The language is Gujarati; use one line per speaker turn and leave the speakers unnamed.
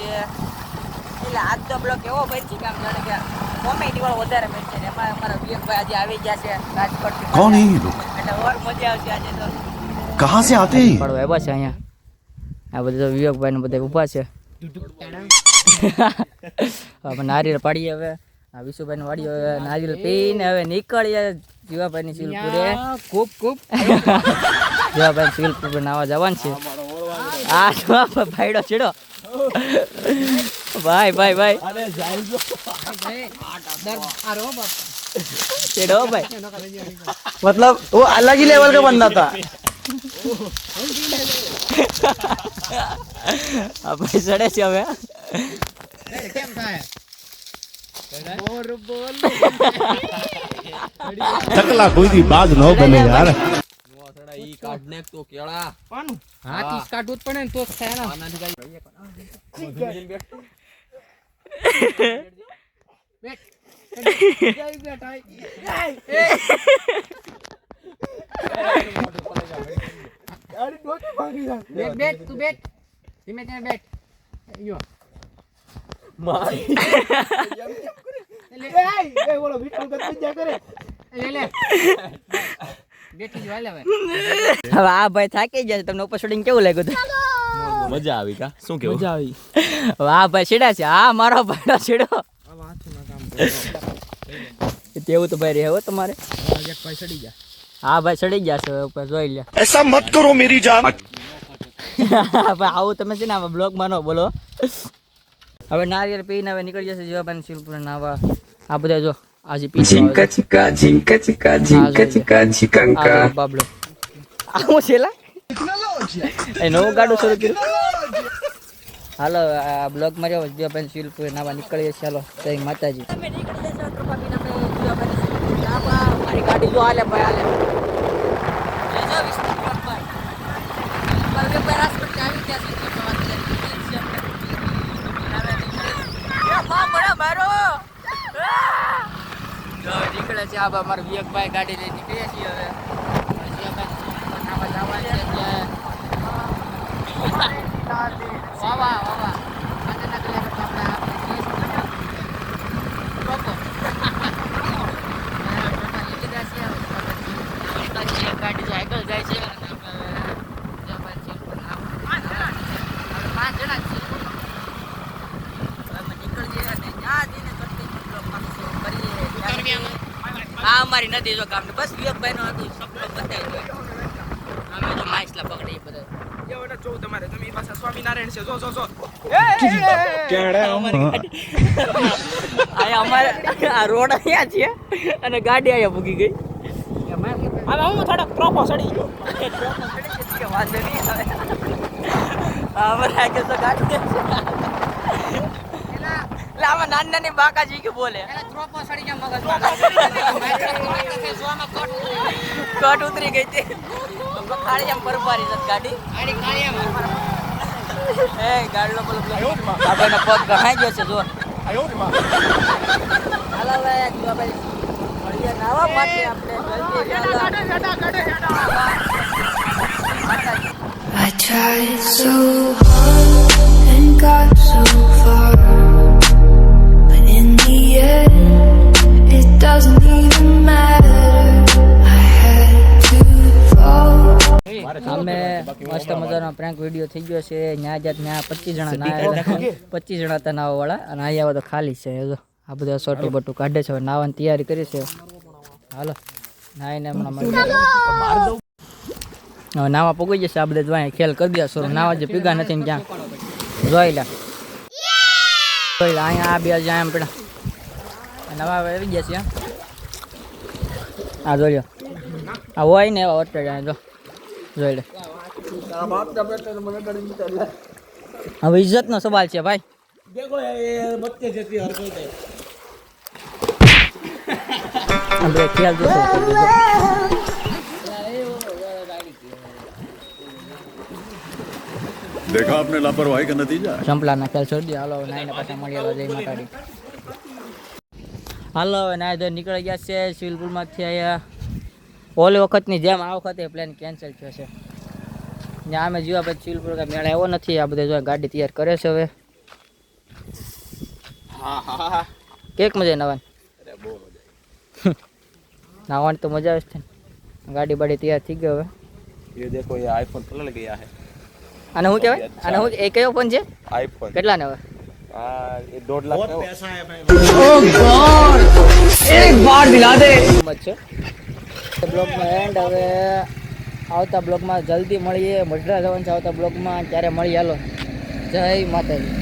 છે એટલે આજ તો બ્લોગ એવો બનશે કે આમ જાણે કે કોમેડી વાળો વધારે બનશે ને એમાં અમારા વિવેકભાઈ આજે આવી ગયા છે રાજકોટ
कौन है ये लोग
એટલે ઓર મજા આવશે આજે તો
कहाँ से आते हैं
પડવા આવ્યા છે અહીંયા આ બધા વિવેકભાઈ ને બધા ઊભા છે હવે નારિયેળ પાડીએ હવે આ વિશુભાઈ વાડી હવે નારિયેળ પીને હવે નીકળીએ જીવાભાઈ ની શિલપુરે ખૂબ ખૂબ જીવાભાઈ શિલપુર નાવા જવાનું છે આ જો ભાઈડો છેડો ભાઈ ભાઈ ભાઈ छेड़ो भाई
मतलब वो अलग ही लेवल का बंदा था
अब भाई सड़े से હવે
टकला कोई भी बात न बने यार
ઈ કાઢ ને તો કેળા
પાનું હા 30 કાઢવું જ પડે ને તો થાય ને
આનાથી કઈ
બેટ તું બેટ ધીમે ધીમે બેટ યો
મારી
ए बोलो विठल करते क्या करे
લે લે બેઠી જો હવે હવે આ ભાઈ થાકી ગયા તમને ઉપર શૂટિંગ કેવું લાગ્યું હતું
મજા આવી કા શું કેવું
मजा आई
વાહ ભાઈ છેડા છે હા મારો ભાઈડો છેડો તેવું તો ભાઈ રહેવો તમારે હા ભાઈ ચડી ગયા છે ઉપર જોઈ લે
ऐसा मत करो मेरी जान
ભાઈ આવું તમે છે ને આમાં બ્લોગ માનો બોલો હવે નારિયેળ પીને હવે નીકળી જશે જીવાભાઈ શિલપુર નાવા આ બધા જો આજે પી
Jinka chika, jinka chika, jinka chika, chikanka.
બાબલો આવું છે લા એ નવું ગાડું શરૂ કર્યું હાલો આ બ્લોગ માર્યો જીવાભાઈ શિલપુર નાવા નીકળીએ ચાલો જય માતાજી અમે નીકળી જશે ત્રપાબીન આપણે જીવાભાઈ શિલપુર નાવા મારી ગાડી જો હાલે ભાઈ હાલે એ જો વિષ્ણુ ભાઈ બલવે પરાસ પર આવી ગયા છે તો વાત લે એ બા બડા મારો જો નીકળે છે આ અમારા વિવેકભાઈ ગાડી લઈને નીકળ્યા છીએ હવે વિવેકભાઈ નાવા જવાનું છે વાહ વાહ વાહ આજે ના કલે આપણે ગાડી જો આગળ જાય છે પાંચ જણા છીએ નીકળીએ અને ત્યાં જઈને હા અમારી નદી જો ગામ બસ વિવેકભાઈ નો હતું સપનો બતાવી દો અમે તો માછલા પકડી બધા
તમારે તમે પાછા સ્વામિનારાયણ છે જો
આયા અમારે આ રોડ અહીંયા છે અને ગાડી અહીંયા ભૂગી ગઈ
હવે હું થોડોક ટ્રોપો ચડી ગયો
વાંધો નહીં હવે અમારે આગળ તો ગાડી આમાં નાની નાની બાકાજી કે બોલે કટ ઉતરી ગઈ હતી ખાળી આમ પરપારી નથી ગાડી એ ગાડીનો બોલો બાબાનો પગ ગણાઈ ગયો છે જો હાલો ભાઈ જીવાભાઈ મળીએ નાવા માટે આપણે
I tried so hard and got so far, but in the end, it doesn't even matter. I had to fall.
અમે મસ્ત મજાનો પ્રેન્ક વિડીયો થઈ ગયો છે ન્યા જાત ન્યા 25 જણા નાયા 25 જણા હતા નાવા વાળા અને અહીંયા તો ખાલી છે જો આ બધા સોટું બટું કાઢે છે હવે નાવાની તૈયારી કરી છે હાલો નાઈને હમણાં હવે નાવા પગી જશે આ બધા જોઈ ખેલ કરી દે શરૂ નાવા જે પીગા નથી ને ક્યાં જોઈ લે અહીંયા આ બે જ્યાં એમ પેલા નવા આવી ગયા છે આ જોઈ લો આ હોય ને એવા હોટલ જાય જો જોઈ લે હવે ઇજ્જતનો સવાલ છે ભાઈ આપણે ખ્યાલ જોશો
देखा आपने लापरवाही का नतीजा
સંપલાના ખ્યાલ છોડી દે હાલો નાઈને પાછા મળ્યા જય માતાડી હાલો હવે નાઈ ધોઈ નીકળી ગયા છે શિવલપુરમાંથી અહીંયા ઓલી વખતની જેમ આ વખતે પ્લાન કેન્સલ થયો છે ત્યાં અમે જીવા પછી શિવલપુર કાંઈ મેળા એવો નથી આ બધા જો ગાડી તૈયાર કરે છે હવે કેક મજા નાવાની નાવાની તો મજા આવે છે ને. ગાડી બાડી તૈયાર થઈ ગયો હવે.
ये देखो ये आईफोन कलर गया है
આને શું કહેવાય આને શું એ કયો ફોન છે
आईफोन
કેટલા ને હવે
ये 2.5 लाख का
કિંમત છે બ્લોગમાં એન્ડ હવે આવતા બ્લોગમાં જલ્દી મળીએ મઢડા જવાનું છે આવતા બ્લોગમાં ત્યારે મળીએ હાલો જય માતાજી.